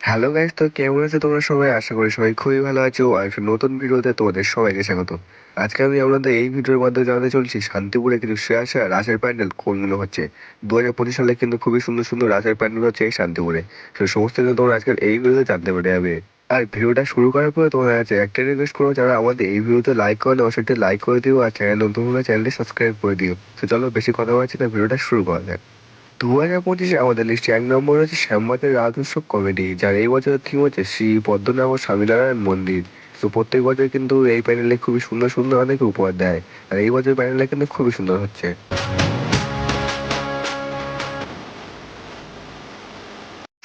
Hello guys, তো কেমন আছো তোমরা সবাই? আশা করি সবাই খুবই ভালো আছো। আর একটা নতুন ভিডিওতে তোমাদের সবাইকে স্বাগত। আজকে আমি আপনাদের এই ভিডিওর মাধ্যমে জানাতে চলছি শান্তিপুরে কিন্তু সেরা সেরা রাসের প্যান্ডেল কোনগুলো হচ্ছে। 2025 সালে কিন্তু খুবই সুন্দর সুন্দর রাসের প্যান্ডেল হচ্ছে এই শান্তিপুরে। তো সমস্ত কিছু তোমরা আজকের এই ভিডিওতে জানতে পেরে যাবে। আর ভিডিওটা শুরু করার পরে তোমার কাছে একটা রিকোয়েস্ট করো, যারা আমাদের এই ভিডিওতে লাইক করে না অবশ্যই লাইক করে দিও, আর চ্যানেল নতুন হলে চ্যানেলটি সাবস্ক্রাইব করে দিও। তো চলো বেশি কথা বলছি না, ভিডিওটা শুরু করা যাক। 2025 আমাদের লিস্টে এক নম্বর হচ্ছে শ্যামবাজার রাজ উৎসব কমিটি, যার এই বছরের থিম হচ্ছে শ্রী পদ্মনাভ স্বামীনারায়ণ মন্দির। তো প্রত্যেক বছর কিন্তু এই প্যানেলে খুবই সুন্দর সুন্দর অনেক উপহার দেয়। আর এই বছর প্যানেলটা কিন্তু খুবই সুন্দর হচ্ছে।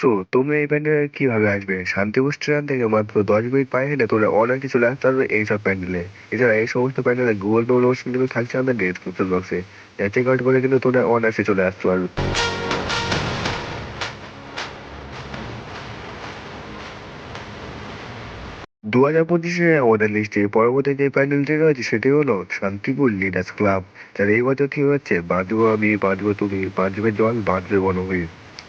তো তোমরা এই প্যান্ডেলে কিভাবে আসবে? শান্তিপুর স্টেশন থেকে মাত্র 10 মিনিট পায়ে হেঁটে তোমরা অনায়াসে চলে আসতে পারবে এইসব প্যান্ডেলে। এছাড়া এই সমস্ত প্যান্ডেলে গুগল পে লোকেশন কিন্তু থাকছে আমাদের ডেসক্রিপশন বক্সে, চেক আউট করে কিন্তু তোমরা অনায়াসে চলে আসতে পারবে। 2025 আমাদের লিস্টে পরবর্তী যে প্যান্ডেলটি রয়েছে সেটি হলো শান্তিপুর লিডার্স ক্লাব, যার এই বছর থিম হচ্ছে বাঁচবো আমি, বাঁচবো তুমি, বাঁচবে জল, বাঁচবে বনভূমি।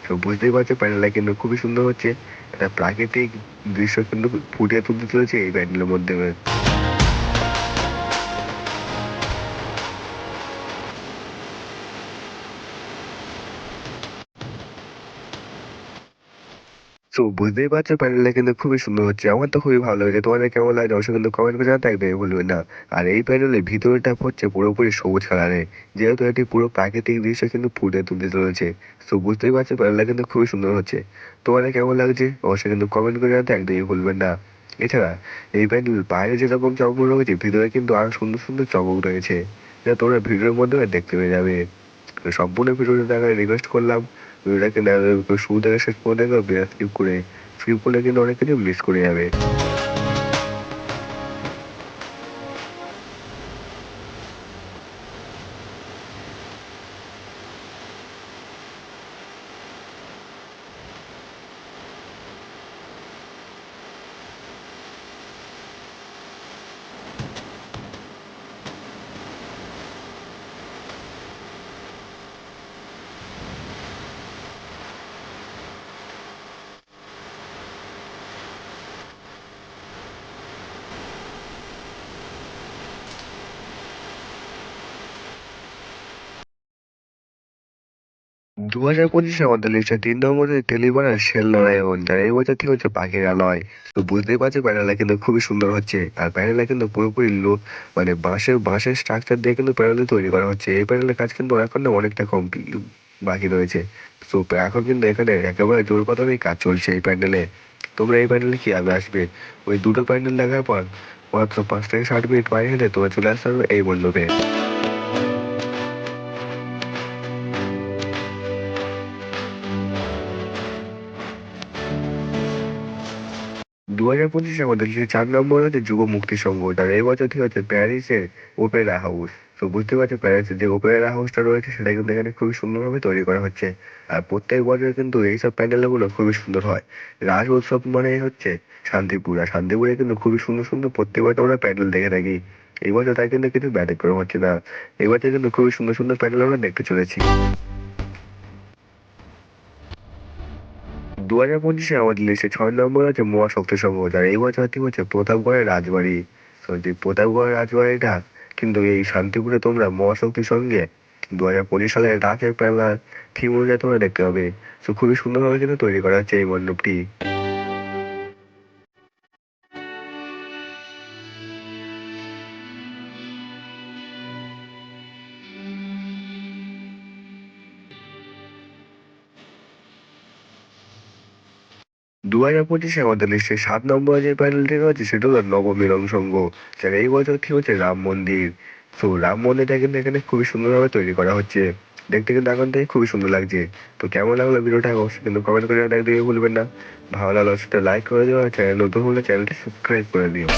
তো বুঝতেই পারছো প্যান্ডেলটা কিন্তু খুবই সুন্দর হচ্ছে। একটা প্রাকৃতিক দৃশ্য কিন্তু ফুটিয়ে তুলতে চলেছে এই প্যান্ডেলের মধ্যে। তো বুঝতেই পারছো প্যান্ডেলটা কিন্তু খুবই সুন্দর হচ্ছে। আমার তো খুবই ভালো লেগেছে। তোমাদের কেমন লাগে অবশ্যই কিন্তু কমেন্ট করে জানাতে একদমই ভুলবেন না। আর এই প্যান্ডেলের ভিতরটা হচ্ছে পুরোপুরি সবুজ কালারে, যেহেতু এটি পুরো প্রাকৃতিক দৃশ্য কিন্তু ফুটে তুলতে চলেছে। তো বুঝতেই পারছো প্যান্ডেলটা কিন্তু খুবই সুন্দর হচ্ছে। তোমাদের কেমন লাগছে অবশ্যই কিন্তু কমেন্ট করে জানাতে একদমই ভুলবেন না। এছাড়া এই প্যান্ডেল বাইরে যেরকম চমক রয়েছে, ভিতরে কিন্তু আরো সুন্দর সুন্দর চমক রয়েছে, যা তোমরা ভিডিওর মধ্যে দেখতে পেয়ে যাবে। তো সম্পূর্ণ ভিডিওটা দেখার রিকোয়েস্ট করলাম। ভিডিওটাকে শুরু থেকে শেষ পর্যন্ত দেখো, বিনা স্কিপ করলে কিন্তু অনেক কিছু মিস করে যাবে। দু হাজার পঁচিশে আমাদের লিস্টে 3 নম্বরে টেলিবানার শেল নারায়ণ, যার এই বছর থেকে হচ্ছে পাখিরালয়। তো বুঝতেই পারছো প্যানেলটা কিন্তু খুবই সুন্দর হচ্ছে। আর প্যানেলটা কিন্তু পুরোপুরি মানে বাঁশের বাঁশের স্ট্রাকচার দিয়ে কিন্তু প্যানেলটা তৈরি করা হচ্ছে। এই প্যানেলের কাজ কিন্তু এখন না অনেকটা কম বাকি রয়েছে। তো এখন কিন্তু এখানে একেবারে জোর কদমেই কাজ চলছে এই প্যান্ডেলে। তোমরা এই প্যান্ডেলে কিভাবে আসবে? ওই দুটো প্যান্ডেল দেখার পর মাত্র 5 থেকে 7 মিনিট পায়ে হেঁটে তোমরা চলে আসতে পারবে এই মণ্ডপে। 2025 আমাদের যে 4 নম্বর হচ্ছে যুব মুক্তি সংঘ, তার এই বছর থেকে হচ্ছে প্যারিসের ওপেরা হাউস। তো বুঝতে পারছো প্যারিসের যে ওপেরা হাউসটা রয়েছে সেটা কিন্তু এখানে খুবই সুন্দরভাবে তৈরি করা হচ্ছে। আর প্রত্যেক বছর কিন্তু এইসব প্যান্ডেলগুলো খুবই সুন্দর হয়। রাস উৎসব মানে হচ্ছে শান্তিপুর, আর শান্তিপুরে কিন্তু খুবই সুন্দর সুন্দর প্রত্যেক বছর আমরা প্যান্ডেল দেখে থাকি। এই বছর তাই কিন্তু কিছু ব্যতিক্রম হচ্ছে না। এই বছর কিন্তু খুবই সুন্দর সুন্দর প্যান্ডেল আমরা দেখতে চলেছি। 2025 আমাদের লিস্টে 6 নম্বর আছে মহাশক্তি সংঘ, যার এই বছর থিম হচ্ছে প্রতাপগড়ের রাজবাড়ি। তো যে প্রতাপগড়ের রাজবাড়িটা কিন্তু এই শান্তিপুরে তোমরা মহাশক্তির সঙ্গে 2025 সালের রাসের মেলার থিম অনুযায়ী তোমরা দেখতে পাবে। তো খুবই সুন্দরভাবে কিন্তু তৈরি করা হচ্ছে এই মণ্ডপটি। 2025 আমাদের লিস্টে 7 নম্বরে যে প্যানেলটি রয়েছে সেটা হলো নবমিলন সংঘ, যার এই বছর থিম হচ্ছে রাম মন্দির। তো রাম মন্দিরটা কিন্তু এখানে খুবই সুন্দরভাবে তৈরি করা হচ্ছে। দেখতে কিন্তু এখন থেকে খুবই সুন্দর লাগছে। তো কেমন লাগলো ভিডিওটা অবশ্যই কিন্তু কমেন্ট করে জানাতে একদমই ভুলবেন না। ভালো লাগলে সেটা লাইক করে দিও, আর চ্যানেল নতুন হলে চ্যানেলটি সাবস্ক্রাইব করে দিও।